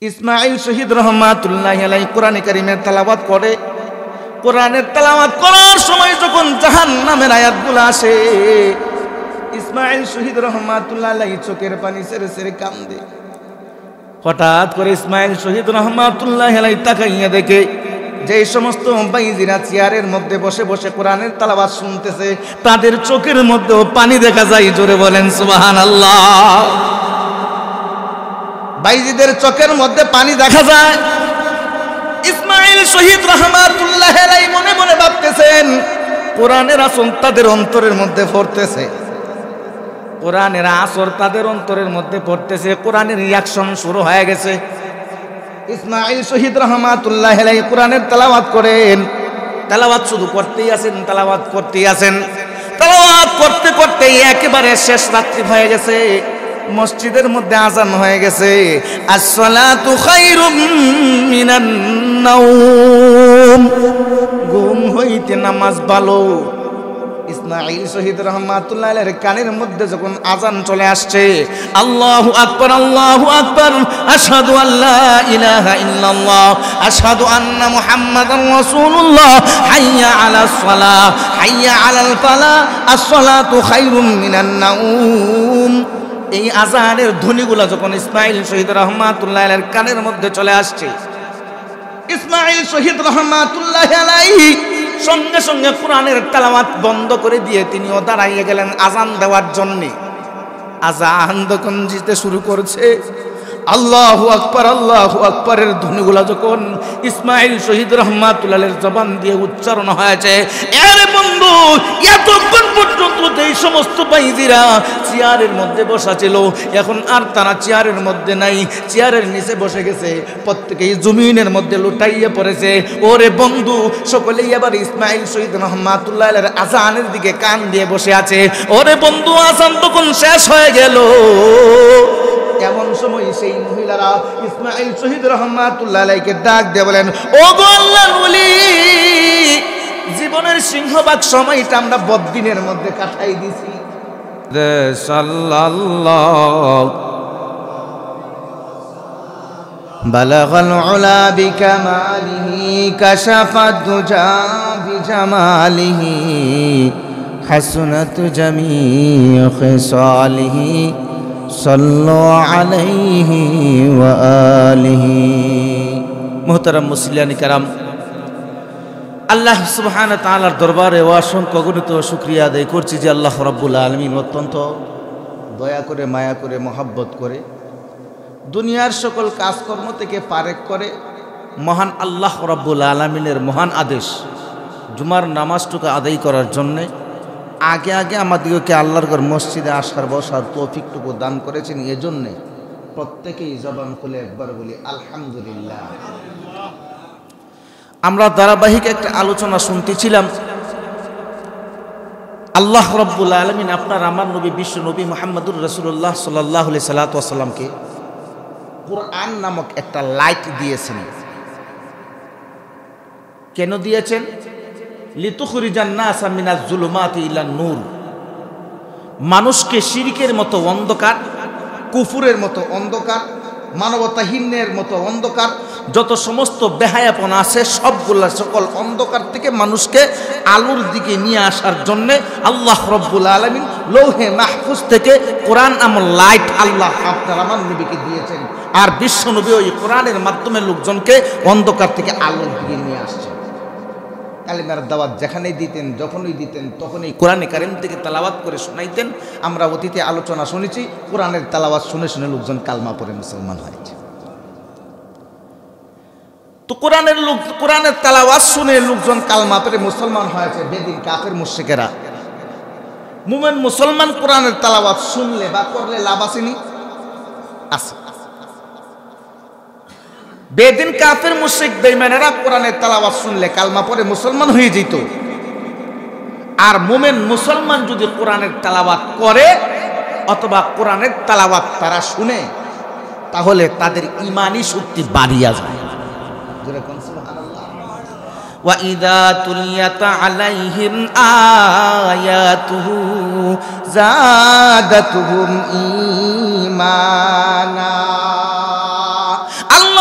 ইসমাঈল শহীদ রহমাতুল্লাহি আলাইহি কোরআনে কারীমের তেলাওয়াত করে। কোরআনের তেলাওয়াত করার সময় যখন জাহান্নামের আয়াতগুলো আসে, ইসমাঈল শহীদ রহমাতুল্লাহি আলাইহি চোখের পানি ছেড়ে ছেড়ে কান্দে। হঠাৎ করে ইসমাঈল শহীদ রহমাতুল্লাহি আলাইহি তাকাইয়া দেখে যে সমস্ত বাইজিরা চেয়ারের মধ্যে বসে বসে কোরআনের তেলাওয়াত শুনতেছে, তাদের চোখের মধ্যেও পানি দেখা যায়। জোরে বলেন সুবহানাল্লাহ। বাইজিদের চোখের মধ্যে পানি দেখা যায়। ইসমাঈল শহীদ রহমাতুল্লাহি আলাইহি মনে মনে ভাবতেছেন, কোরআনের আসর তাদের অন্তরের মধ্যে পড়তেছে, কোরআনের আসর তাদের অন্তরের মধ্যে পড়তেছে, কোরআনের রিয়াকশন শুরু হয়ে গেছে। ইসমাঈল শহীদ রহমাতুল্লাহি আলাইহি কোরআনের তেলাওয়াত করেন। তেলাওয়াত শুধু করতেই আছেন, তেলাওয়াত করতেই আছেন। তেলাওয়াত করতে করতে একেবারে শেষ রাত্রি হয়ে গেছে। মসজিদের মধ্যে আজান হয়ে গেছে, আসসালাতু খায়রুম মিনান নাওম, ঘুম হইতে নামাজ ভালো। ইসমাঈল শহীদ রহমাতুল্লাহি আলাইহির কানের মধ্যে যখন আজান চলে আসছে, আল্লাহু আকবার, আল্লাহু আকবার, আশহাদু আল্লা ইলাহা ইল্লাল্লাহ, আশহাদু আন্না মুহাম্মাদার রাসূলুল্লাহ, হাইয়া আলাস সালাহ, হাইয়া আলাল ফালাহ, আসসালাতু খায়রুম মিনান নাওম। এই আজানের ধ্বনিগুলো যখন ইসমাঈল শহীদ রহমাতুল্লাহি আলাইহির কানের মধ্যে চলে আসছে, ইসমাঈল শহীদ রহমাতুল্লাহি আলাইহি সঙ্গে সঙ্গে কোরআনের তেলাওয়াত বন্ধ করে দিয়ে তিনিও দাঁড়াইয়ে গেলেন আজান দেওয়ার জন্য। আজান যখন দিতে শুরু করছে, আল্লাহু আকবার, আল্লাহু আকবারের ধ্বনিগুলো যখন ইসমাঈল শহীদ রহমাতুল্লাহি আলাইহির জবান দিয়ে উচ্চারণ হয়েছে, আরে বন্ধু, এতক্ষণ পর্যন্ত যেই সমস্ত বাইজিরা চেয়ারের মধ্যে বসা ছিল, এখন আর তারা চেয়ারের মধ্যে নাই, চেয়ারের নিচে বসে গেছে, প্রত্যেকেই জমিনের মধ্যে লুটাইয়ে পড়েছে। ওরে বন্ধু, সকলেই এবার ইসমাঈল শহীদ রহমাতুল্লাহি আলাইহির আজানের দিকে কান দিয়ে বসে আছে। ওরে বন্ধু, আজান তখন শেষ হয়ে গেল। এমন সময় সেই মহিলারা ইসমাঈল শহীদ রহমাতুল্লাহি আলাইহিকে ডাক দিয়ে বলেন, ও গো আল্লাহর ওলি, জীবনের সিংহভাগ সময়টা আমরা বদ্দিনের মধ্যে কাটাই দিছি। সাল্লাল্লাহু বালাগাল উলা বিকামালিহি কাশাফাদ দুজা বিজামালিহি হাসনাত জামিউ খিসালিহি সাল্লু আলাইহি ওয়া আলিহি। মুহতারাম মুসলিয়ানি কারাম, আল্লাহ সুবহানাহু ওয়া তাআলার দরবারে অসংখ্য গণিত শুকরিয়া আদায় করছি যে আল্লাহ রাব্বুল আলামিন অত্যন্ত দয়া করে, মায়া করে, মহব্বত করে দুনিয়ার সকল কাজকর্ম থেকে পারেক করে মহান আল্লাহ রাব্বুল আলামিনের মহান আদেশ জুমার নামাজটুকু আদায় করার জন্যে আগে আগে আমাদেরকে আল্লাহর ঘর মসজিদে আসার বসার তৌফিকটুকু দান করেছেন। এজন্যে প্রত্যেকেই জবান খুলে একবার বলি আলহামদুলিল্লাহ। আমরা ধারাবাহিক একটা আলোচনা শুনতেছিলাম, আল্লাহ রাব্বুল আলামিন আপনার আমার নবী বিশ্ব নবী মুহাম্মদুর রাসূলুল্লাহ সাল্লাল্লাহু আলাইহি সাল্লামকে কোরআন নামক একটা লাইট দিয়েছেন। কেন দিয়েছেন? লিতুখরিজান নাসা মিনাজ জুলুমাতি ইলান নূর, মানুষকে শিরকের মতো অন্ধকার, কুফুরের মতো অন্ধকার, মানবতাহীনের মতো অন্ধকার, যত সমস্ত বেহায়াপনা আছে সবগুলা সকল অন্ধকার থেকে মানুষকে আলোর দিকে নিয়ে আসার জন্যে আল্লাহ রাব্বুল আলামিন লৌহে মাহফুজ থেকে কোরআন নামক লাইট আল্লাহ আপনার আমার নবীকে দিয়েছেন। আর বিশ্ব নবী ওই কোরআনের মাধ্যমে লোকজনকে অন্ধকার থেকে আলোর দিকে নিয়ে আসছেন। কালিমার দাওয়াত যেখানেই দিতেন, যখনই দিতেন, তখনই কোরআনে কারীম থেকে তেলাওয়াত করে শোনাইতেন। আমরা অতীতে আলোচনা শুনেছি, কোরআনের তেলাওয়াত শুনে শুনে লোকজন কালমা পড়ে মুসলমান হয়েছে। তো কোরআনের তেলাওয়াত শুনে লোকজন কালমা পড়ে মুসলমান হয়েছে। বেদিন কাফের মুশরিকেরা, মুমিন মুসলমান কোরআনের তেলাওয়াত শুনলে বা করলে লাভ আসেনি? আছে। বেদিন কাফের মুশরিক বেঈমানেরা কোরআনের তেলাওয়াত শুনলে কালমা পড়ে মুসলমান হয়ে যেত। আর মুমিন মুসলমান যদি কোরআনের তেলাওয়াত করে অথবা কোরআনের তেলাওয়াত তারা শুনে, তাহলে তাদের ঈমানি শক্তি বাড়িয়া যায়। যেরকম সুবহানাল্লাহ, ওয়া ইযা তুলিয়াত আলাইহিম আয়াতুহু জাদাতুহুম ঈমানা। আল্লাহ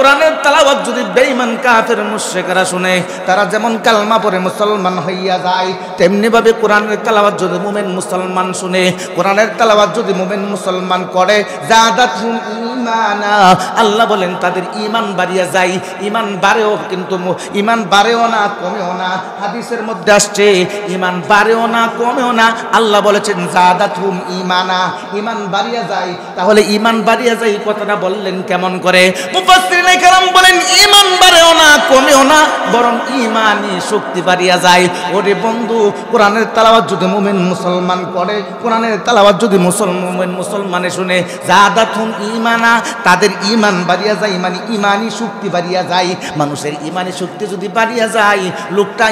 কোরআনের তেলাওয়াত যদি বেঈমান কাফের মুশরিকরা শুনে, তারা যেমন কালমা পড়ে মুসলমান হইয়া যায়, তেমনি ভাবে কোরআনের তেলাওয়াত যদি মুমিন মুসলমান শুনে, কোরআনের তেলাওয়াত যদি মুমিন মুসলমান করে, যাদাতুহুম ঈমানা, আল্লাহ বলেন তাদের ঈমান বাড়িয়া যায়। ঈমান বাড়েও, কিন্তু ঈমান বাড়েও না কমেও না। হাদিসের মধ্যে আসছে ঈমান বাড়েও না কমেও না, আল্লাহ বলেছেন যাদাতুহুম ঈমানা, ঈমান বাড়িয়া যায়। তাহলে ঈমান বাড়িয়া যায় কথাটা বললেন কেমন করে? মুফাসসিরিনে কেরাম বলেন ঈমান বাড়েও না কমেও না, বরং ঈমানি শক্তি বাড়িয়া যায়। ওরে বন্ধু, কোরআনের তেলাওয়াত যদি মুমিন মুসলমান করে, কোরআনের তেলাওয়াত যদি মুমিন মুসলমানে শুনে, যাদাতুহুম ঈমানা, তাদের ঈমান বাড়িয়া যায়, মানে ঈমানি শক্তি বাড়িয়া যায়। মানুষের ঈমানি শক্তি যদি বাড়িয়া যায়, লোকটা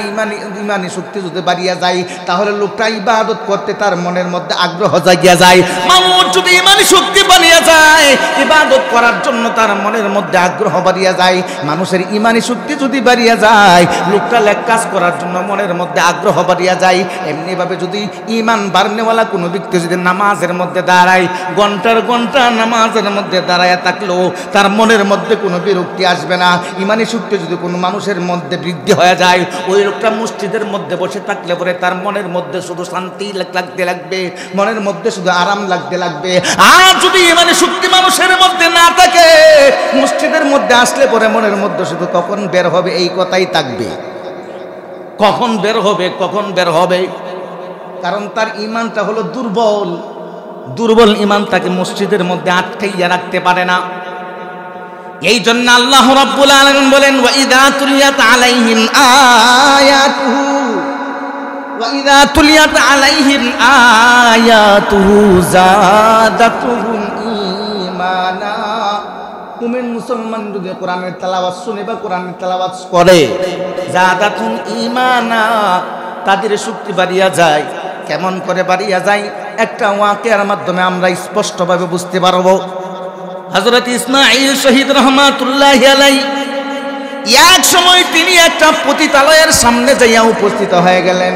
ঈমানি শক্তি যদি বাড়িয়া যায়, তাহলে লোকটা ইবাদত করতে তার মনের মধ্যে আগ্রহ জাগিয়া যায়। মানুষ যদি ঈমানি শক্তি বাড়িয়া যায়, ইবাদত করার জন্য তার মনের মধ্যে আগ্রহ বাড়িয়া যায়। মানুষের ঈমানি শক্তি যদি বাড়িয়া যায়, লোকটা লেক কাজ করার জন্য মনের মধ্যে আগ্রহ বাড়িয়া যায়। এমনি ভাবে যদি ঈমান বাড়নেওয়ালা কোনো ব্যক্তি যদি নামাজের মধ্যে দাঁড়ায়, ঘন্টার ঘন্টা নামাজের মধ্যে দাঁড়ায় থাকলেও তার মনের মধ্যে কোনো বিরক্তি আসবে না। ঈমানি শক্তি যদি কোনো মানুষের মধ্যে বৃদ্ধি হয়ে যায়, ওই লোকটা মসজিদের মধ্যে বসে থাকলে পরে তার মনের মধ্যে শুধু শান্তি লাগতে লাগবে, মনের মধ্যে শুধু আরাম লাগতে লাগবে। আর যদি ঈমানি শক্তি মানুষের মধ্যে না থাকে, মসজিদের মধ্যে আসলে পরে মনের মধ্যে শুধু কখন বের হবে এই কথাই থাকবে, কখন বের হবে, কখন বের হবে। কারণ তার ঈমানটা হলো দুর্বল। দুর্বল ঈমান তাকে মসজিদের মধ্যে আটকাইয়া রাখতে পারে না। এই জন্য আল্লাহ রাব্বুল আলামিন বলেন, ওয়া ইযা তুলিয়াত আলাইহিম আয়াতুহু, ওয়া ইযা তুলিয়াত আলাইহিম আয়াতুহু যাদাতুহুম ঈমানা। মুমিন মুসলমান যদি কোরআনের তেলাওয়াত শুনে বা কোরআনের তেলাওয়াত করে, যাদাতুহুম ঈমানা, তাদের শক্তি বাড়িয়া যায়। কেমন করে বাড়িয়া যায়? একটা ওয়াকিয়ার মাধ্যমে আমরা স্পষ্টভাবে বুঝতে পারবো। হযরত ইসমাঈল শহীদ রহমাতুল্লাহি আলাইহি এক সময় তিনি একটা পতিতালয়ের সামনে যাইয়া উপস্থিত হয়ে গেলেন।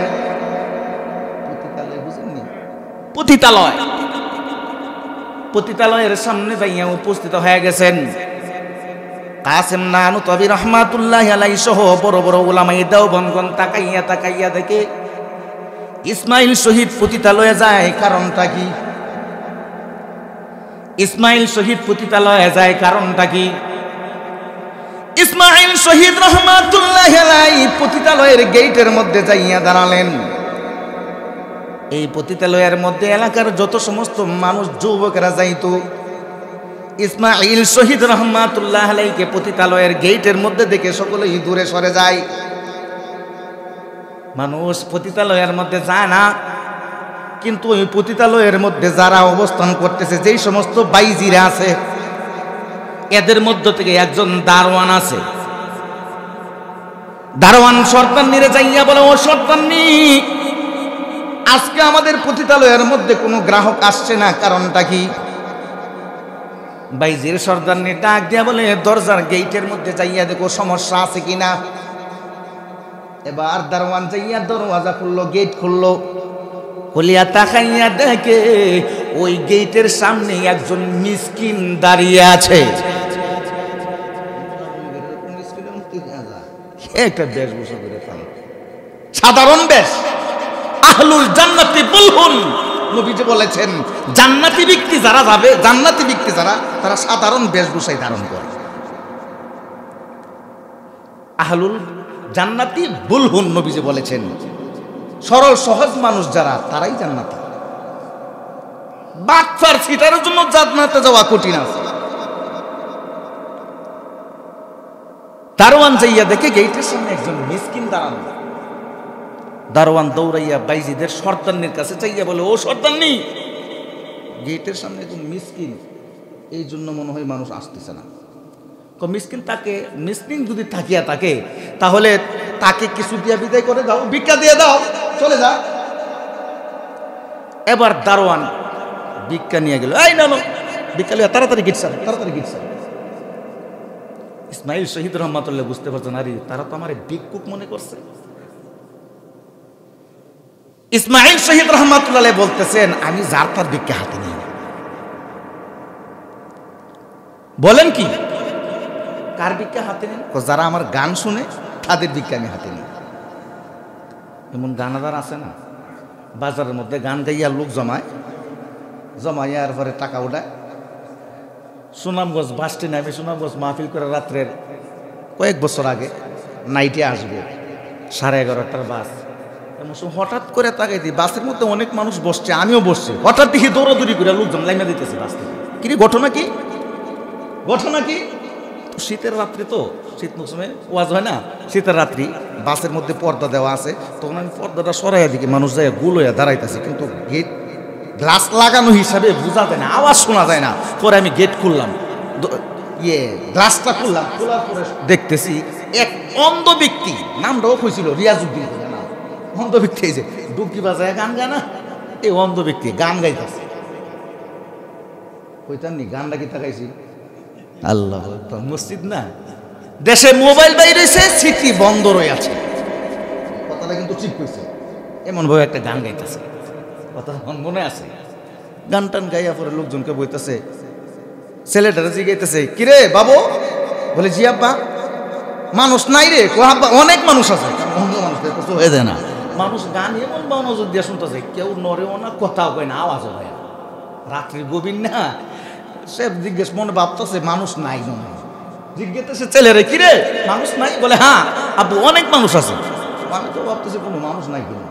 পতিতালয় বুঝেননি? পতিতালয়, পতিতালয়ের সামনে যাইয়া উপস্থিত হয়ে গেছেন। কাসেম নানুতবি রহমাতুল্লাহি আলাইহি সহ বড় বড় উলামায়ে দেওবন্দগণ তাকাইয়া দেখে ইসমাঈল শহীদ পতিতালয়ে যায়, কারণটা কি? ইসমাঈল শহীদ পতিতালয়ে যায় কারণটা কি? ইসমাঈল শহীদ রহমাতুল্লাহি আলাইহি পতিতালয়ের গেটের মধ্যে যাইয়া দাঁড়ালেন। এই পতিতালয়ের মধ্যে এলাকার যত সমস্ত মানুষ যুবকেরা যাইতো, ইসমাঈল শহীদ রহমাতুল্লাহি আলাইহিকে পতিতালয়ের গেটের মধ্যে দেখে সকলেই দূরে সরে যায়। মানুষ পতিতালয়ের মধ্যে যায় না, কিন্তু ওই পতিতালয়ের মধ্যে যারা অবস্থান করতেছে, যেই সমস্ত বাইজিরা আছে, এদের মধ্য থেকে একজন দারোয়ান আছে। দারোয়ান সর্দারনিরে যাইয়া বলে, ও সর্দারনি, আজকে আমাদের পতিতালয়ের মধ্যে কোনো গ্রাহক আসছে না, কারণটা কি? বাইজির সর্দারনি ডাক দিয়া বলে, দরজার গেটের মধ্যে যাইয়া দেখো সমস্যা আছে কিনা। এবার দারোয়ান যাইয়া দরওয়াজা খুললো, গেট খুললো, খুলিয়া তাকাইয়া দেখে ওই গেটের সামনে একজন মিসকিন দাঁড়িয়ে আছে। একটা বেশভূষা করে ফেলে, সাধারণ বেশ। আহলুল জান্নাতি বুলহুন, নবীজি বলেছেন জান্নাতি ব্যক্তি যারা যাবে, জান্নাতি ব্যক্তি যারা, তারা সাধারণ বেশভূষাই ধারণ করে। আহলুল জান্নাতি বুলহুন, নবীজি বলেছেন সরল সহজ মানুষ যারা, তারাই জান্নাতি। বাটফার সিটারের জন্য জান্নাতে যাওয়া কঠিন আছে। দারোয়ান যাইয়া দেখে গেটের সামনে একজন মিসকিন দাঁড়ানো। দারোয়ান দৌড়াইয়া বাইজিদের সর্দারনির কাছে চাইয়া বলে, ও সর্দারনি, গেটের সামনে একজন মিসকিন, এই জন্য মনে হয় মানুষ আসতেছে না। মিসকিন যদি থাকিয়া থাকে, তাহলে তাকে কিছু দিয়া বিদায় করে দাও, ভিক্ষা দিয়ে দাও, চলে যা। এবার দারোয়ান ভিক্ষা নিয়ে গেল, এই না ভিক্ষা লিয়া তাড়াতাড়ি গিটছা, তাড়াতাড়ি গিটছা। ইসমাঈল শহীদ রহমাতুল্লাহ বুঝতে পারছেন, আরে তারা তো আমার ভিক্ষুক মনে করছে। ইসমাঈল শহীদ রহমাতুল্লাহ বলতেছেন, আমি যার তার ভিক্ষা হাতে নিয়ে। বলেন কি? কার ভিক্ষা হাতে নেন? যারা আমার গান শুনে তাদের ভিক্ষা আমি হাতে নিই। এমন গানাদার আছে না, বাজারের মধ্যে গান গাইয়া লোক জমাইয়ার পরে টাকা ওঠায়। সুনামগঞ্জ বাস স্ট্যান্ডে আমি সুনামগঞ্জ মাহফিল করে রাত্রের কয়েক বছর আগে নাইটে আসবো, 11:30টার বাস। এমন সময় হঠাৎ করে তাকাই দিই বাসের মধ্যে অনেক মানুষ বসছে, আমিও বসছি। হঠাৎ দেখি দৌড়াদৌড়ি করে লোকজন লাইমা দিতেছে বাস থেকে। কিরে ঘটনা কি? শীতের রাত্রি তো, শীত মৌসুমে ওয়াজ হয় না, শীতের রাত্রি বাসের মধ্যে পর্দা দেওয়া আছে। তখন আমি পর্দাটা সরাইয়া দিকে মানুষ যায় গুল হইয়া দাঁড়াইতেছে, কিন্তু গেট গ্লাস লাগানো হিসাবে বোঝা যায় না, আওয়াজ শোনা যায় না। পরে আমি গেট খুললাম, গ্লাসটা খুললাম, খোলার পরে দেখতেছি এক অন্ধ ব্যক্তি, নামটাও কইছিল রিয়াজউদ্দিন, অন্ধ ব্যক্তি এই যে ডুবকি বাজায় গান গায় না, এই অন্ধ ব্যক্তি গান গাইতেছে। কইতাম নি গানটা কি তাকাইছি? আল্লাহ, মসজিদ না, দেশে মোবাইল বাইর হয়েছে, সিটি বন্ধ রয়ে আছে। কথাটা কিন্তু ঠিক কইছে। এমন ভাবে একটা গান গাইতেছে, কথা মনে আছে। গান টান গাইয়া পরে লোকজনকে বইতেছে, ছেলেটারা জিগাইতেছে, কিরে বাবু? বলে জি আব্বা। মানুষ নাই রে? অনেক মানুষ আছে। অন্য মানুষ হয়ে যায় না, মানুষ গান এমন মনোযোগ দিয়ে শুনতেছে, কেউ নড়েও না, কথাও কয় না, আওয়াজও হয় না। রাত্রি গভীর না, সে জিজ্ঞেস মনে ভাবতেছে মানুষ নাই মনে। জিজ্ঞেসে ছেলেরে, কিরে মানুষ নাই? বলে হ্যাঁ আব্বু, অনেক মানুষ আছে। আমি তো ভাবতেছি কোনো মানুষ নাই কিনা।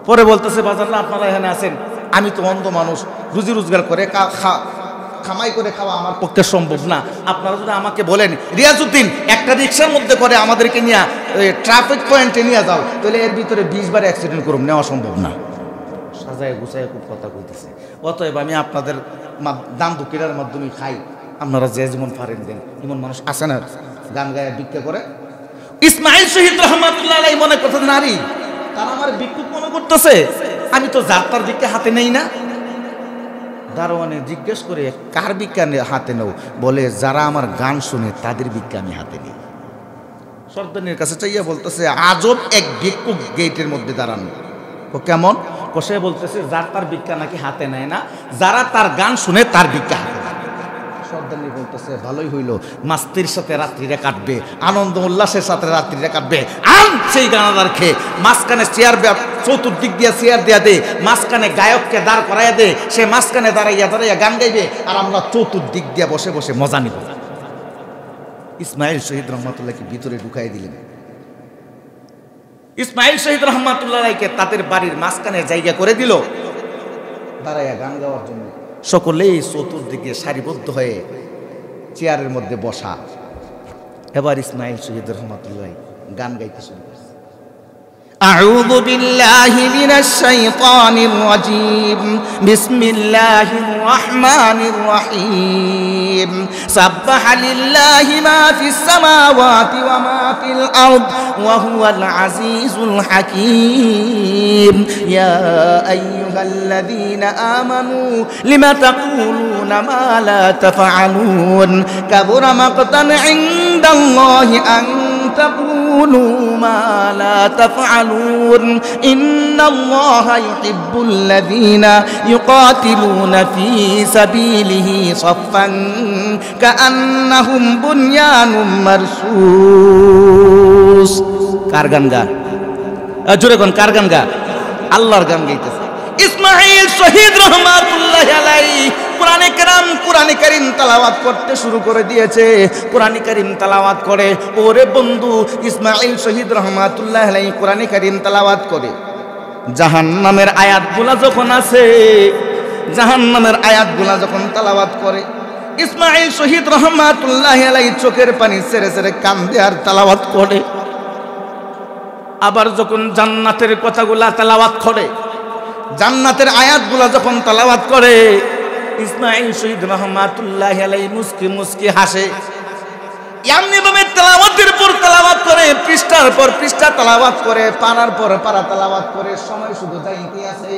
পরে বলতেছে, বাজার না আপনারা এখানে আছেন, আমি তো অন্ধ মানুষ, রুজি রোজগার করে কামাই করে খাওয়া আমার পক্ষে সম্ভব না। আপনারা যদি আমাকে বলেন রিয়াজউদ্দিন একটা রিক্সার মধ্যে করে আমাদেরকে নিয়ে ট্রাফিক পয়েন্টে নিয়ে যাও, তাহলে এর ভিতরে 20 বার অ্যাক্সিডেন্ট করুন, নেওয়া সম্ভব না। সাজায় গুছায় খুব কথা কইতেছে। অতএব আমি আপনাদের দান দুঃখের মাধ্যমে খাই, আপনারা যে যেমন পারেন দেন। এমন মানুষ আছে না গান গায়ে ভিক্ষা করে? ইসমাইল শহীদ রহমাতুল্লাহ আলাইহি মনে করতেন নারী, তারা আমার ভিক্ষুক মনে করতেছে, আমি তো যাত্রার ভিক্ষা হাতে নেই না। দারোয়ানে জিজ্ঞেস করে, কার ভিক্ষা হাতে নেও? বলে যারা আমার গান শুনে তাদের ভিক্ষা আমি হাতে নিই। সর্দারের কাছে চাইয়া বলতেছে, আজব এক ভিক্ষুক গেটের মধ্যে দাঁড়ানো। ও কেমন? কষে বলতেছে, যার তার ভিক্ষা নাকি হাতে নেয় না, যারা তার গান শুনে তার ভিক্ষা হাতে নেয়। সর্দারনি বলতেছে, ভালোই হইল, মাস্তির সাথে রাত্রিরে কাটবে, আনন্দ উল্লাসের সাথে রাত্রিরে কাটবে। আন সেই গানাদার খেয়ে মাঝখানে চেয়ার, চতুর্দিক দিয়ে চেয়ার দিয়া দে, মাঝখানে গায়ককে দাঁড় করাইয়া দে, সে মাঝখানে দাঁড়াইয়া গান গাইবে, আর আমরা চতুর্দিক দিয়ে বসে বসে মজা নিব। ইসমাইল শহীদ রহমাতুল্লাহকে ভিতরে ঢুকাই দিলেন। ইসমাইল শহীদ রহমাতুল্লাহকে তাদের বাড়ির মাঝখানে জায়গা করে দিল, দাঁড়াইয়া গান গাওয়ার জন্য। সকলেই চতুর্দিকে সারিবদ্ধ হয়ে চেয়ারের মধ্যে বসা। এবার ইসমাইল শহীদ রহমাতুল্লাহ গান গাইতে শুরু করছে। أعوذ بالله من الشيطان الرجيم بسم الله الرحمن الرحيم سبح لله ما في السماوات وما في الأرض وهو العزيز الحكيم يا أيها الذين آمنوا لما تقولون ما لا تفعلون كبر مقتا عند الله أن تقولوا ما لا تفعلون إن الله يحب الذين يقاتلون في سبيله صفا كأنهم بنيان مرصوص কার গান গা? জোরে কোন কার গান গা? আল্লাহর গান গাইতেছে ইসমাইল শহীদ রহমাতুল্লাহি আলাইহি। কোরআনে কারীম তেলাওয়াত করতে শুরু করে দিয়েছে। কোরআনে কারীম তেলাওয়াত করে, ওরে বন্ধু ইসমাইল শহীদ রহমাতুল্লাহি আলাইহি কোরআনে কারীম তেলাওয়াত করে। জাহান্নামের আয়াতগুলা যখন আছে, জাহান্নামের আয়াতগুলা যখন তেলাওয়াত করে, ইসমাইল শহীদ রহমাতুল্লাহি আলাইহি চোখের পানি ছেড়ে ছেড়ে কান্দে আর তেলাওয়াত করে। আবার যখন জান্নাতের কথাগুলা তেলাওয়াত করে, জান্নাতের আয়াতগুলা যখন তেলাওয়াত করে, ইসমাইল শহীদ রহমাতুল্লাহি আলাইহি মুস্কি মুস্কি হাসে। এমনি ভাবে তেলাওয়াতের পর তেলাওয়াত করে, পৃষ্ঠার পর পৃষ্ঠা তেলাওয়াত করে, পারার পর পারা তেলাওয়াত করে। সময় শুধু যাইতে আছে।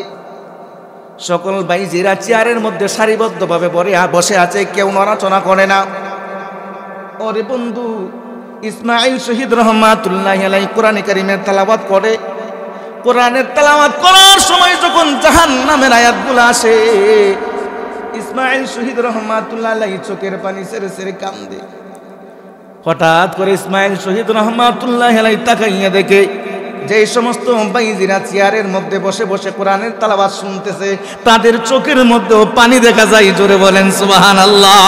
সকল ভাইজিরা চেয়ারের মধ্যে সারিবদ্ধভাবে বসে আছে, কেউ নড়াচড়া করে না। ওরে বন্ধু ইসমাইল শহীদ রহমাতুল্লাহি আলাইহি কোরআনে কারীমের তেলাওয়াত করে। কোরআনের তেলাওয়াত করার সময় যখন জাহান্নামের আয়াতগুলো আসে, ইসমাইল শহীদ রহমাতুল্লাহি আলাইহি চোখের পানি ছেড়ে ছেড়ে কান্দে। হঠাৎ করে ইসমাইল শহীদ রহমাতুল্লাহ আলাইহি তাকাইয়া দেখে যে সমস্ত বাইজিরা চেয়ারের মধ্যে বসে বসে কোরআনের তেলাওয়াত শুনতেছে তাদের চোখের মধ্যেও পানি দেখা যায়। জোরে বলেন সুবহানাল্লাহ।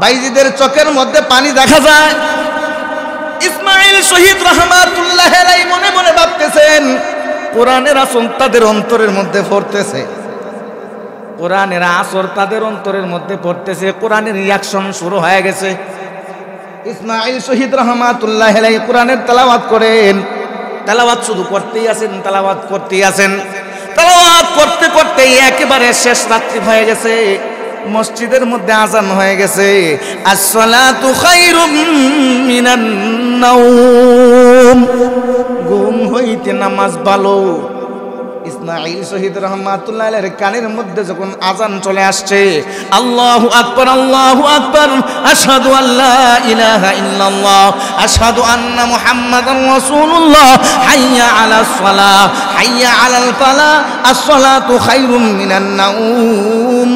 বাইজিদের চোখের মধ্যে পানি দেখা যায়। ইসমাইল শহীদ রহমাতুল্লাহ আলাইহি মনে মনে ভাবতেছেন কোরআনের আসর তাদের অন্তরের মধ্যে পড়তেছে, কোরআনের আসর তাদের অন্তরের মধ্যে পড়তেছে, কোরআনের রিয়াকশন শুরু হয়ে গেছে। ইসমাইল শহীদ রহমাতুল্লাহ আলাইহি কোরআনের তেলাওয়াত করেন, তেলাওয়াত শুধু করতেই আছেন, তেলাওয়াত করতেই আছেন, তেলাওয়াত করতে করতে একেবারে শেষ রাত্রি হয়ে গেছে। মসজিদের মধ্যে আজান হয়ে গেছে, আসসালাতু খায়রুম মিনান নাওম, ঘুম হইতে নামাজ ভালো। ইসমাইল শহীদ রহমাতুল্লাহ আলাইহির কানের মধ্যে যখন আজান চলে আসছে, আল্লাহু আকবার, আল্লাহু আকবার, আশহাদু আল্লা ইলাহা ইল্লাল্লাহ, আশহাদু আন্না মুহাম্মাদার রাসূলুল্লাহ, হাইয়া আলাস সালাহ, হাইয়া আলাল ফালাহ, আসসালাতু খায়রুম মিনান নাওম।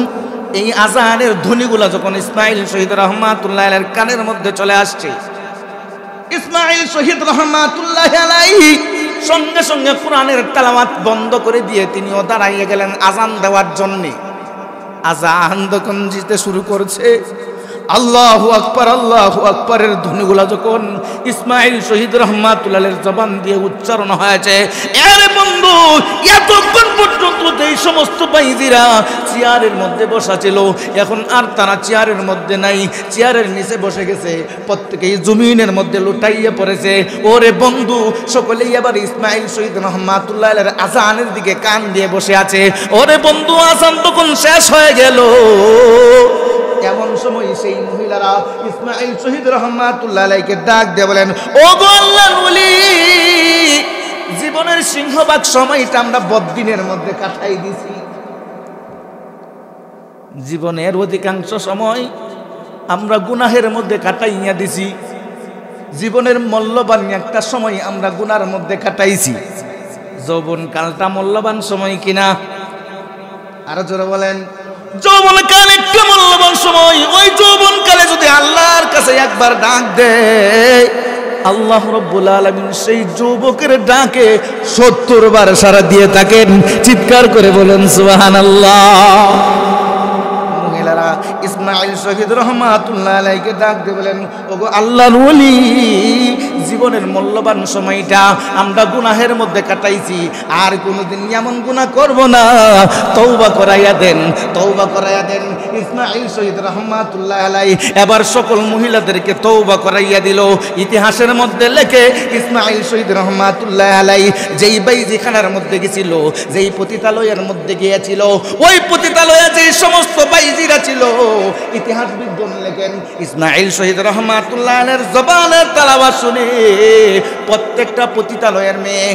এই আজানের ধ্বনিগুলো যখন ইসমাইল শহীদ রহমাতুল্লাহ আলাইহির কানের মধ্যে চলে আসছে, ইসমাইল শহীদ রহমাতুল্লাহ আলাইহি সঙ্গে সঙ্গে কোরআনের তেলাওয়াত বন্ধ করে দিয়ে তিনিও দাঁড়াইয়ে গেলেন আজান দেওয়ার জন্য। আজান যখন দিতে শুরু করছে, আল্লাহু আকবার, আল্লাহু আকবারের ধ্বনিগুলো যখন ইসমাইল শহীদ রহমাতুল্লাহ আলাইহির জবান দিয়ে উচ্চারণ হয়েছে, আরে বন্ধু, এতক্ষণ পর্যন্ত এই সমস্ত বাইজিরা চেয়ারের মধ্যে বসা ছিল, এখন আর তারা চেয়ারের মধ্যে নাই, চেয়ারের নিচে বসে গেছে, প্রত্যেকেই জমিনের মধ্যে লুটাইয়ে পড়েছে। ওরে বন্ধু, সকলেই এবার ইসমাইল শহীদ রহমাতুল্লাহ আলাইহির আজানের দিকে কান দিয়ে বসে আছে। ওরে বন্ধু, আজান তখন শেষ হয়ে গেল। এমন সময় সেই মহিলারা ইসমাইল শহীদ রহমাতুল্লাহ আলাইহিকে ডাক দিয়ে বলেন, ও গো আল্লাহর ওলি, জীবনের সিংহভাগ সময়টা আমরা বদ্দিনের মধ্যে কাটাই দিছি, জীবনের অধিকাংশ সময় আমরা গুনাহের মধ্যে কাটাইয়া দিছি, জীবনের মূল্যবান একটা সময় আমরা গুনার মধ্যে কাটাইছি। যৌবন কালটা মূল্যবান সময় কিনা? আরো জোরে বলেন। যৌবনকাল একটা মূল্যবান সময়। ওই যৌবনকালে যদি আল্লাহর কাছে একবার ডাক দেয়, আল্লাহ রাব্বুল আলামিন সেই যুবকের ডাকে 70 বার সাড়া দিয়ে থাকেন। চিৎকার করে বলেন সুবহানাল্লাহ। মহিলারা ইসমাইল শহীদ রহমাতুল্লাহ আলাইহিকে ডাক দিয়ে বলেন, ওগো আল্লাহর ওলি, জীবনের মূল্যবান সময়টা আমরা গুনাহের মধ্যে কাটাইছি, আর কোনোদিন এমন গুনাহ করব না, তওবা করাইয়া দেন, তওবা করাইয়া দেন। ইসমাইল শহীদ রহমাতুল্লাহ আলাইহি এবার সকল মহিলাদেরকে তওবা করাইয়া দিল। ইতিহাসের মধ্যে লেখে ইসমাইল শহীদ রহমাতুল্লাহ আলাইহি যেই বাইজিখানার মধ্যে গিয়েছিল, যেই পতিতালয়ের মধ্যে গিয়েছিল, ওই পতিতালয়ে যেই সমস্ত বাইজিরা ছিল, ইতিহাসবিদগণ লেখেন ইসমাইল শহীদ রহমাতুল্লাহ আলাইহির জবানের তেলাওয়াত শুনে প্রত্যেকটা পতিতালয়ের মেয়ে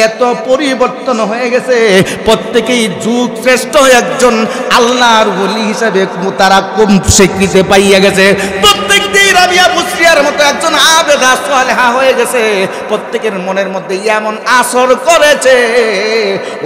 এত পরিবর্তন হয়ে গেছে, প্রত্যেকেই যুগ শ্রেষ্ঠ একজন আল্লাহর ওলি হিসাবে তারা কম স্বীকৃতি পাইয়া গেছে। প্রত্যেককেই রাবিয়া বুসরিয়ার মতো একজন আবেদা সালেহা হয়ে গেছে। প্রত্যেকের মনের মধ্যে এমন আসর করেছে,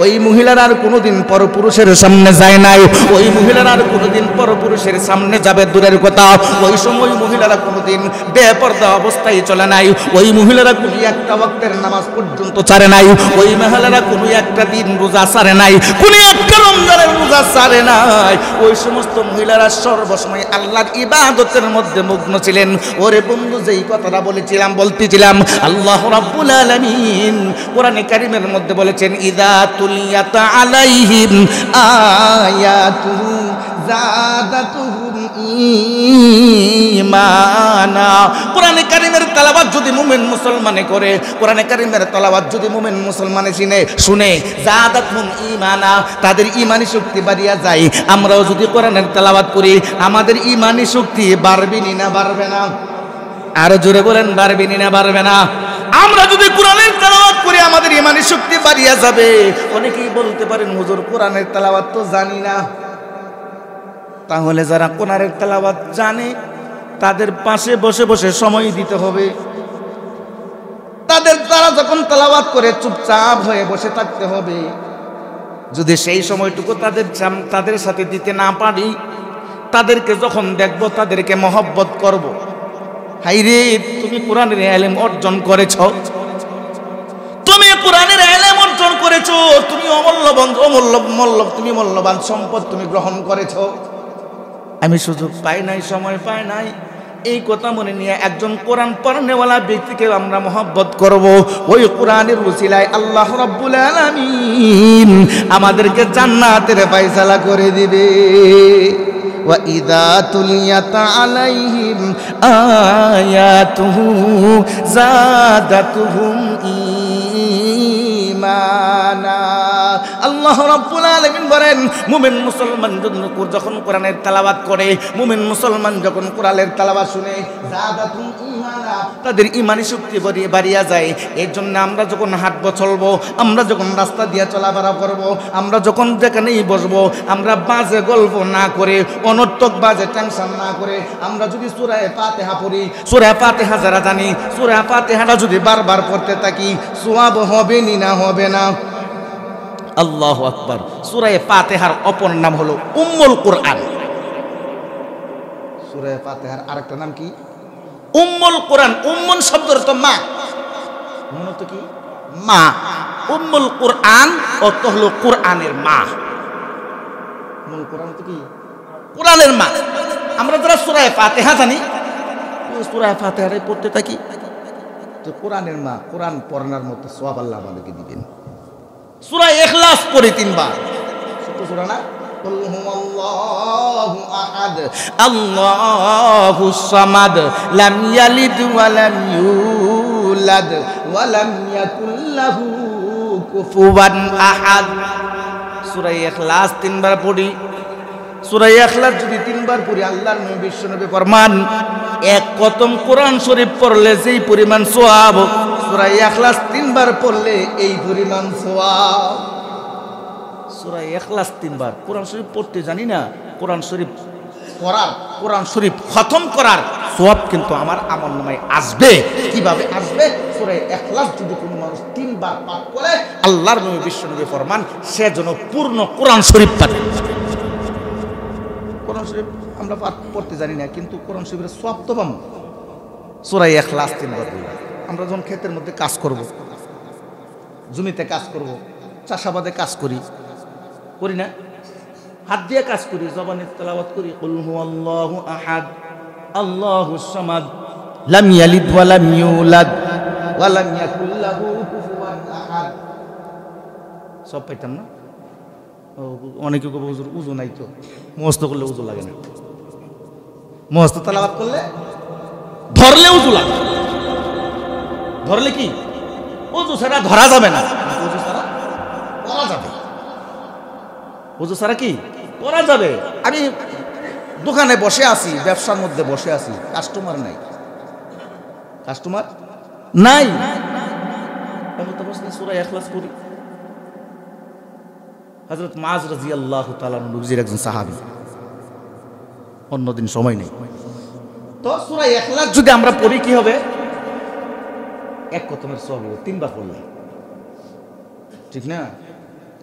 ওই মহিলার আর কোনোদিন পরপুরুষের সামনে যায় নাই, ওই মহিলার আর কোনোদিন পরপুরুষের সামনে যাবে দূরের কথা, ওই সময় মহিলারা কোনোদিন বেপরদা অবস্থায় চলে নাই, ওই মহিলারা কোনো একটা ওয়াক্তের নামাজ পর্যন্ত ছাড়ে নাই, ওই মহিলারা কোনো একটা দিন রোজা ছাড়ে নাই, কোনো একটা রমজানের রোজা ছাড়ে নাই। ওই সমস্ত মহিলারা সর্বসময় আল্লাহর ইবাদতের মধ্যে মগ্ন ছিলেন। ওরে বন্ধু, যেই কথাটা বলতেছিলাম, আল্লাহ রাব্বুল আলামিন কোরআনে কারীমের মধ্যে বলেছেন, ইযা তুলিয়াত আলাইহিম আয়াতুহু যাদাতুহুম ঈমানা। কোরআনে কারীমের তেলাওয়াত যদি মুমিন মুসলমানে করে, কোরআনে কারীমের তেলাওয়াত যদি মুমিন মুসলমানে শুনে, যাদাতুহুম ঈমানা, তাদের ঈমানি শক্তি বাড়িয়া যায়। আমরাও যদি কোরআনের তেলাওয়াত করি, আমাদের ঈমানি শক্তি বাড়বে না বাড়বে না? আরো জোরে বলেন, বাড়বে না বাড়বে না? আমরা যদি কোরআনের তেলাওয়াত করি, আমাদের ঈমানি শক্তি বাড়িয়া যাবে। অনেকেই বলতে পারেন, হুজুর কোরআনের তেলাওয়াত তো জানি না। তাহলে যারা কোরআনের তেলাওয়াত জানে, তাদের পাশে বসে বসে সময় দিতে হবে। তারা যখন তেলাওয়াত করে চুপচাপ হয়ে বসে থাকতে হবে। যদি সেই সময়টুকু তাদের সাথে দিতে না পারি, তাদেরকে যখন দেখব তাদেরকে মহব্বত করব। হাইরে, তুমি কোরআনের ইলম অর্জন করেছ, তুমি কোরআনের ইলম অর্জন করেছ, তুমি তুমি মূল্যবান সম্পদ তুমি গ্রহণ করেছ। আমি সুযোগ পাই নাই, সময় পাই নাই, এই কথা মনে নিয়ে একজন কোরআন পড়নেওয়ালা ব্যক্তিকে আমরা মহব্বত করব। ওই কোরআনের উসিলায় আল্লাহ রাব্বুল আলামিন আমাদেরকে জান্নাতের ফয়সালা করে দিবে। ওয়া ইযা তুলিয়াত আলাইহিম আয়াতুহু যাদাতুহুম ঈমানা। আল্লাহ রাব্বুল আলামিন বলেন, মুমিন মুসলমান যখন কোরআনের তেলাওয়াত করে, মুমিন মুসলমান যখন কোরআনের তেলাওয়াত শুনে, যাদাতুহুম ঈমানা, তাদের ঈমানি শক্তি বাড়িয়া যায়। এর জন্য আমরা যখন হাঁটবো চলবো, আমরা যখন রাস্তা দিয়ে চলাফেরা করব, আমরা যখন যেখানেই বসবো, আমরা বাজে গল্প না করে, অনর্থক বাজে টেনশন না করে, আমরা যদি সূরা ফাতিহা পড়ি, সূরা ফাতিহা যারা জানি, সূরা ফাতিহাটা যদি বারবার পড়তে থাকি, সওয়াব হবে না হবে না? আল্লাহু আকবার। সূরা ফাতিহার অপর নাম হলো উম্মুল কোরআন। সূরা ফাতিহার আরেকটা নাম কি? উম্মুল কোরআন। উম্মুন শব্দের অর্থ মা, মূলত কি? মা। উম্মুল কোরআন অর্থ হলো কোরআনের মা। মূল কোরআন তো কি? কোরআনের মা। আমরা যারা সূরা ফাতিহা জানি, সূরা ফাতিহারে পড়তে থাকি, তো কোরআনের মা, কোরআন পড়ানোর মতো সওয়াব আল্লাহ আমাদেরকে দিবেন। সূরা ইখলাস পড়ি 3 বার, ছোট সূরা না? কুল হুয়াল্লাহু আহাদ আল্লাহুস সামাদ লাম ইয়ালিদ ওয়া লাম ইউলাদ ওয়া লাম ইয়াকুল লাহু কুফুয়ান আহাদ। সূরা ইখলাস 3 বার পড়ি। সূরা ইখলাস যদি 3 বার পড়ি, আল্লাহর নবী বিশ্বনবী ফরমান, এক খতম কোরআন শরীফ পড়লে যেই পরিমাণ সওয়াব, সূরা ইখলাস 3 বার পড়লে এই পরিমাণ সওয়াব। সূরা ইখলাস 3 বার কোরআন শরীফ পড়তে জানি না, কোরআন শরীফ পড়ার, কোরআন শরীফ খতম করার সওয়াব কিন্তু আমার আমলনামায় আসবে। কিভাবে আসবে? সূরা ইখলাস যদি কোনো মানুষ 3 বার পাঠ করে, আল্লাহর নবী বিশ্বনবী ফরমান, সে যেন পূর্ণ কোরআন শরীফ পাবে। কোরআন শরীফ আমরা পড়তে জানি না, কিন্তু কোরআন শরীফের সওয়াব তো পাবো। সূরা ইখলাস 3 বার পড়ি। আমরা যখন ক্ষেতের মধ্যে কাজ করব, জমিতে কাজ করব, চাষাবাদে কাজ করি, করি না? হাত দিয়ে কাজ করি, জবানের তেলাওয়াত করি, কুল হুয়াল্লাহু আহাদ আল্লাহুস সামাদ লাম ইয়ালিদ ওয়া লাম ইউলাদ ওয়া লাম ইয়াকুল লাহু কুফুয়ান আহাদ। সব পাইতাম না? অনেকে কবে হুজুর উযু নাই তো, মুখস্থ করলে উযু লাগে না, মুখস্থ তেলাওয়াত করলে ধরলে উযু লাগে। ধরলে কি? উযু ছাড়া ধরা যাবে না, উযু ছাড়া পড়া যাবে। উযু ছাড়া কি পড়া যাবে? আমি দোকানে বসে আছি, ব্যবসার মধ্যে বসে আছি, কাস্টমার নাই, কাস্টমার নাই, এমন অবস্থায় সূরা ইখলাস পড়ি। হযরত মুআজ রাদিয়াল্লাহু তাআলা নবীজির একজন সাহাবী, অন্যদিন সময় নেই। তো সূরা ইখলাস যদি আমরা পড়ি কি হবে? এক খতমের সওয়াব হবে 3 বার পড়লে, ঠিক না?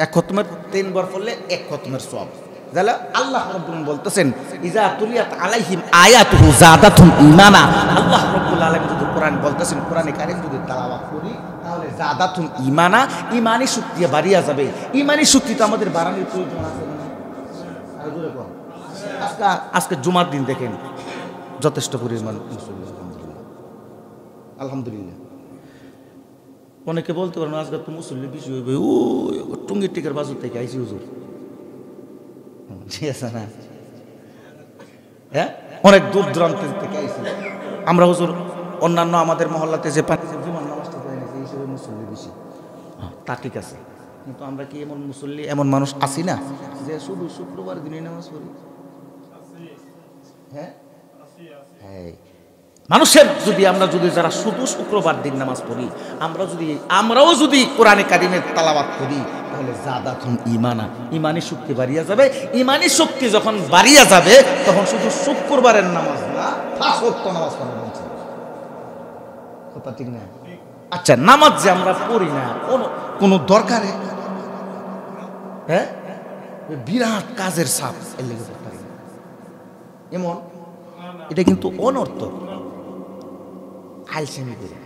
এক খতমের 3 বার পড়লে এক খতমের সওয়াব। তাহলে আল্লাহ রাব্বুল আলামিন বলতেছেন, ইজা তুলিয়াত আলাইহিম আয়াতুহু যাদাতুহুম ঈমানা। আল্লাহ রাব্বুল আলামিন যদি কোরআন বলতেছেন, কোরআনে কারীম যদি তেলাওয়াত করি, তাহলে যাদাতুহুম ঈমানা, ঈমানি শক্তি বাড়িয়া যাবে। ঈমানি শক্তি তো আমাদের বাড়ানোর প্রয়োজন আছে না? আর জোরে বল। আজকে জুমার দিন দেখেন যথেষ্ট পরিমাণ মুসল্লি, আলহামদুলিল্লাহ, আলহামদুলিল্লাহ। অনেকে বলতে পারেন আজকে তো মুসল্লি বেশি হইবে, ও টুঙ্গির টিকের বাজুর থেকে আইসি হুজুর, ঠিক আছে না? হ্যাঁ, অনেক দূর দূরান্ত থেকে আইসি আমরা হুজুর। অন্যান্য আমাদের মহল্লাতে যে জুমার নামাজটা পড়ে না, সেই হিসেবে মুসল্লি বেশি, তা ঠিক আছে। কিন্তু আমরা কি এমন মুসল্লি, এমন মানুষ আছি না যে শুধু শুক্রবার দিনে নামাজ পড়ি? হ্যাঁ, হ্যাঁ। মানুষের যদি আমরা যদি যারা শুধু শুক্রবার দিন নামাজ পড়ি, আমরাও যদি কোরআনে কারিমের তেলাওয়াত করি, তাহলে যাদাতুহুম ঈমানা, ঈমানি শক্তি বাড়িয়া যাবে। ঈমানি শক্তি যখন বাড়িয়া যাবে, তখন শুধু শুক্রবারের নামাজ না, 5 ওয়াক্ত নামাজ পড়া উচিত। কথা ঠিক না? আচ্ছা, নামাজ যে আমরা পড়ি না কোনো দরকারে, হ্যাঁ, বিরাট কাজের চাপ, এর লেগে পড়তে পারি না। এমন এটা কিন্তু অনর্থক, আলসেমি করে,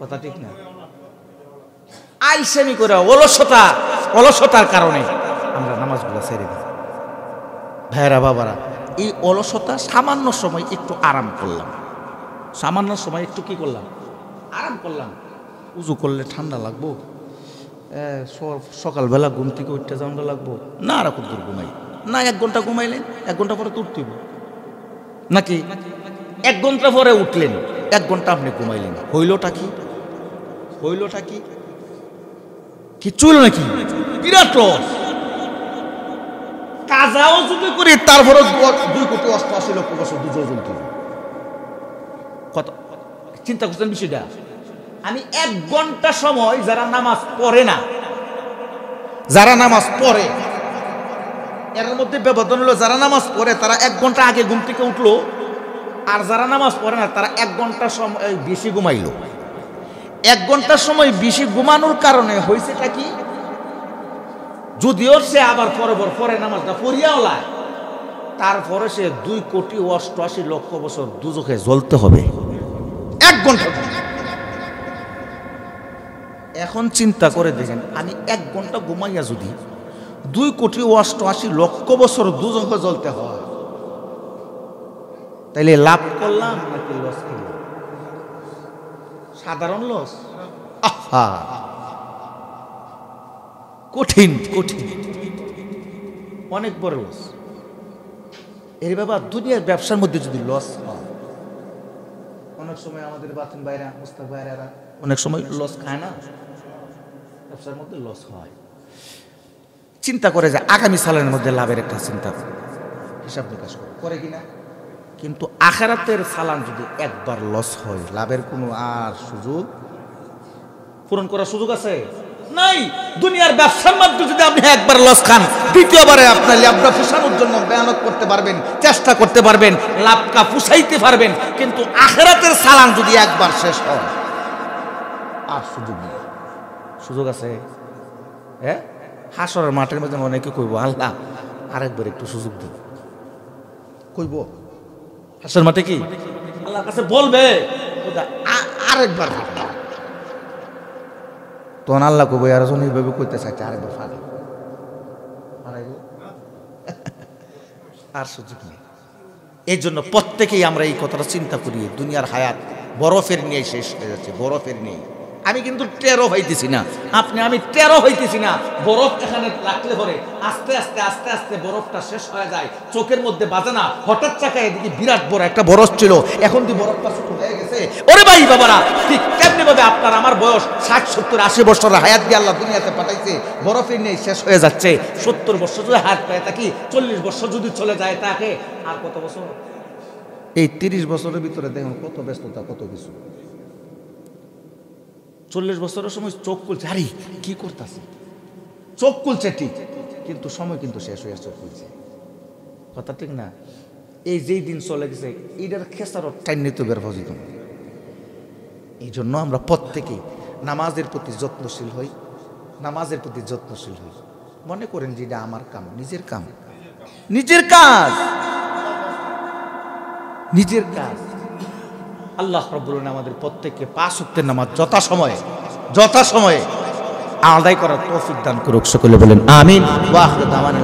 কথা ঠিক না? আলসেমি করে অলসতার কারণে আমরা নামাজগুলো ছেড়ে দিই। ভাইরা বাবারা, এই অলসতা সামান্য সময় একটু আরাম করলাম, সামান্য সময় একটু কি করলাম, আরাম করলাম। উজু করলে ঠান্ডা লাগবো, সকালবেলা ঘুম থেকে উঠতে যাওয়া লাগবো না, আর কত দূর ঘুমাই না, 1 ঘন্টা ঘুমাইলেন, 1 ঘন্টা পরে তো উঠতেইব নাকি? 1 ঘন্টা পরে উঠলেন, 1 ঘন্টা আপনি ঘুমাইলেন, হইলটা কি? কিচ্ছু হইল নাকি? বিরাট লস। কাজাও যদি করি তারপরে 2,88,00,000 বছর দুজো জ্বলতে কত চিন্তা করছেন বিষয়টা? আমি 1 ঘন্টা সময় যারা নামাজ পড়ে না, যারা নামাজ পড়ে, এর মধ্যে ব্যবধান হলো যারা নামাজ পড়ে তারা 1 ঘন্টা আগে ঘুম থেকে উঠলো, আর যারা নামাজ পড়ে না তারা 1 ঘন্টা সময় বেশি ঘুমাইলো। 1 ঘন্টার সময় বেশি ঘুমানোর কারণে হয়েছেটা কি? যদিও সে আবার পরে নামাজটা পড়িয়াও লায়, তারপরে সে 2,88,00,000 বছর দুজখে জ্বলতে হবে 1 ঘন্টা। এখন চিন্তা করে দেখেন, আমি 1 ঘন্টা ঘুমাইয়া যদি 2,88,00,000 বছর দুজখে জ্বলতে হয়, তাইলে লাভ করলাম নাকি লস করলাম? সাধারণ লস। আহা, কঠিন অনেক বড় লস। এর বাবা, দুনিয়ার ব্যবসার মধ্যে যদি লস হয়, অনেক সময় আমাদের বাতিন ভাইরা, মুস্তাক ভাইরা অনেক সময় লস খায় না, ব্যবসার মধ্যে লস হয়। চিন্তা করে যে আগামী সালের মধ্যে লাভের একটা চিন্তা হিসাব নিকাশ করে কিনা? কিন্তু আখিরাতের সালান যদি একবার লস হয়, লাভের কোনো আর সুযোগ, পূরণ করার সুযোগ আছে নাই। দুনিয়ার ব্যবসার মধ্যে যদি আপনি একবার লস খান, দ্বিতীয়বারে আপনার লাভটা পুষানোর জন্য মেহনত করতে পারবেন, চেষ্টা করতে পারবেন, লাভটা পুষাইতে পারবেন। কিন্তু আখিরাতের সালান যদি একবার শেষ হয়, আর সুযোগ নেই। সুযোগ আছে? হ্যাঁ, হাসরের মাঠের মধ্যে অনেকে কইব, আল্লাহ আরেকবার একটু সুযোগ দিন। কইব হাসরের মাঠে কি আল্লাহর কাছে বলবে আরেকবার? তখন আল্লাহ কইব, আর এইভাবে কইতে চাইছে, আরেকবার ফাঁকা আর সুযোগ নেই। এই জন্য প্রত্যেকেই আমরা এই কথাটা চিন্তা করি, দুনিয়ার হায়াত বরফের নিয়ে শেষ হয়ে যাচ্ছে, বরফের নিয়ে। আমি কিন্তু টেরো হইতেছি না, আমি টেরো হইতেছি না। বরফ এখানে রাখলে পরে আস্তে আস্তে বরফটা শেষ হয়ে যায়, চোখের মধ্যে বাজে না। হঠাৎ চাকায় এদিকে বিরাট বড় একটা বরফ ছিল, এখন কি বরফটা ছোট হয়ে গেছে? ওরে ভাই বাবারা, ঠিক কেমনি ভাবে আপনার আমার বয়স 60, 70, 80 বছরের হায়াত দিয়ে আল্লাহ দুনিয়াতে পাঠাইছে, বরফের নিয়ে শেষ হয়ে যাচ্ছে। 70 বছর যদি হায়াত পায় থাকি, 40 বছর যদি চলে যায় তাকে, আর কত বছর? এই 30 বছরের ভিতরে দেখুন কত ব্যস্ততা, কত কিছু। 40 বছরের সময় চোখ খুলছে, আরে কি করতেছে, চোখ খুলছে ঠিক, কিন্তু সময় কিন্তু শেষ হয়ে চোখ খুলছে, কথা ঠিক না? এই যেই দিন চলে গেছে, এইটার খেসারত টাইম নিতে বের হইত। এই জন্য আমরা প্রত্যেকেই নামাজের প্রতি যত্নশীল হই, মনে করেন যে এটা আমার কাম, নিজের কাজ। আল্লাহ রাব্বুল আলামিন আমাদের প্রত্যেককে 5 ওয়াক্তের নামাজ যথাসময়ে আদায় করার তৌফিক দান করুক। সকলে বলেন আমিন। ওয়া আখিরু দাওয়ানা।